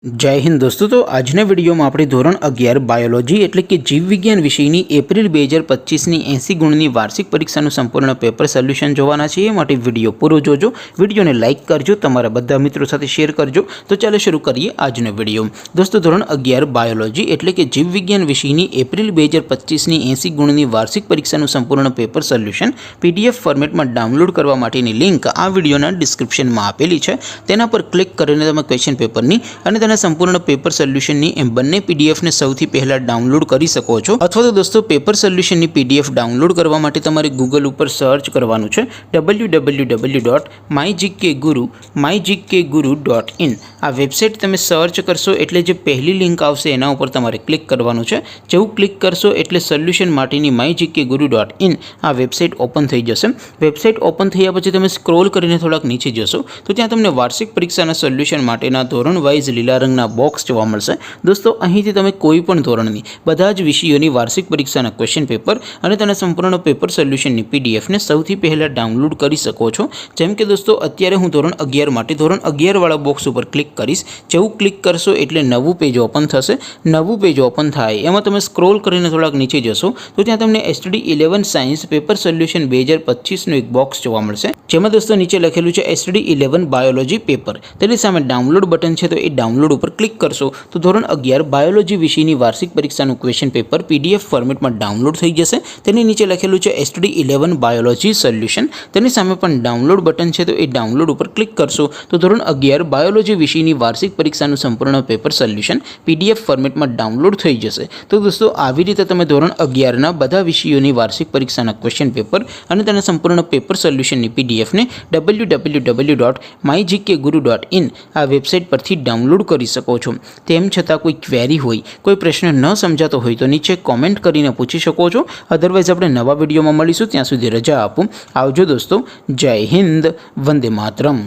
जय हिंद दोस्तों। तो આજના વિડીયોમાં આપણે ધોરણ 11 બાયોલોજી એટલે કે જીવ વિજ્ઞાન વિષયની એપ્રિલ 2025ની 80 ગુણની વાર્ષિક પરીક્ષાનું સંપૂર્ણ પેપર સોલ્યુશન જોવાના છે। એ માટે વિડીયો પૂરો જોજો, વિડીયોને લાઇક કરજો, તમારા બધા મિત્રો સાથે શેર કરજો। તો ચાલો શરૂ કરીએ આજનો વિડીયો। દોસ્તો ધોરણ 11 બાયોલોજી એટલે કે જીવ વિજ્ઞાન વિષયની એપ્રિલ 2025ની 80 ગુણની વાર્ષિક પરીક્ષાનું સંપૂર્ણ પેપર સોલ્યુશન પીડીએફ ફોર્મેટમાં ડાઉનલોડ કરવા માટેની લિંક આ વિડીયોના ડિસ્ક્રિપ્શનમાં આપેલી છે। તેના પર ક્લિક કરીને તમે ક્વેશ્ચન પેપરની અને संपूर्ण पेपर सोल्यूशन बने पीडीएफ ने सौथी पहला डाउनलॉड कर सको छो। अथवा तो दोस्तों पेपर सोल्यूशन पीडीएफ डाउनलॉड करवा माटे तमारे गूगल पर सर्च करवानुं छे www.mygkguru.in। आ वेबसाइट तमे सर्च करशो एटले जे पहली लिंक आवशे एना उपर तमारे क्लिक करवानुं छे। जेवुं क्लिक करशो एटले सोल्यूशन माटेनी mygkguru.in आ वेबसाइट ओपन थई जशे। वेबसाइट ओपन थया पछी तमे स्क्रॉल करीने थोड़ाक नीचे जशो तो त्यां तमने वार्षिक परीक्षाना सोल्यूशन माटेना धोरण वाइज लीला रंगना बॉक्स जोवा मळशे। दोस्तों અહીંથી તમે કોઈ પણ ધોરણની બધા જ વિષયોની વાર્ષિક પરીક્ષાના ક્વેશ્ચન પેપર અને તેના સંપૂર્ણ પેપર સોલ્યુશનની પીડીએફ ને સૌથી પહેલા ડાઉનલોડ કરી શકો છો। જેમ કે દોસ્તો અત્યારે હું ધોરણ 11 માટે ધોરણ 11 વાળા બોક્સ ઉપર ક્લિક કરીશ। જેવું ક્લિક કરશો એટલે નવું પેજ ઓપન થશે। નવું પેજ ઓપન થાય એમાં તમે સ્ક્રોલ કરીને થોડાક નીચે જશો તો ત્યાં તમને એસટીડી 11 સાયન્સ પેપર સોલ્યુશન 2025 નું એક બોક્સ જોવા મળશે। જેમાં દોસ્તો નીચે લખેલું છે એસટીડી 11 બાયોલોજી પેપર। તેની સામે ડાઉનલોડ બટન છે તો એ डाउनलॉड पर क्लिक करशो तो धोरण 11 बायोलॉजी विषयनी वार्षिक परीक्षाનું क्वेश्चन पेपर पीडीएफ फॉर्मेट में डाउनलॉड थई जशे। तेनी नीचे लखेलुं छे एसटीडी 11 बायोलॉजी सोल्यूशन। तेनी सामे पण डाउनलॉड बटन छे तो ए डाउनलॉड पर क्लिक करशो तो धोरण 11 बायोलॉजी विषयनी वार्षिक परीक्षाનું संपूर्ण पेपर सोल्यूशन पीडीएफ फॉर्मेट में डाउनलॉड थई जशे। तो दोस्तों આવી રીતે તમે ધોરણ 11 ના બધા વિષયોની વાર્ષિક પરીક્ષાના ક્વેશ્ચન પેપર અને તેના સંપૂર્ણ પેપર સોલ્યુશનની પીડીએફ ને www.mygkguru.in આ વેબસાઇટ પરથી डाउनलॉड કરી શકો છો। તેમ છતાં કોઈ ક્વેરી હોય, કોઈ પ્રશ્ન ન સમજાતો હોય તો નીચે કોમેન્ટ કરીને પૂછી શકો છો। અધરવાઇઝ આપણે નવા વિડીયોમાં મળીશું, ત્યાં સુધી રજા આપો। આવજો દોસ્તો। જય હિન્દ, વંદે માતરમ।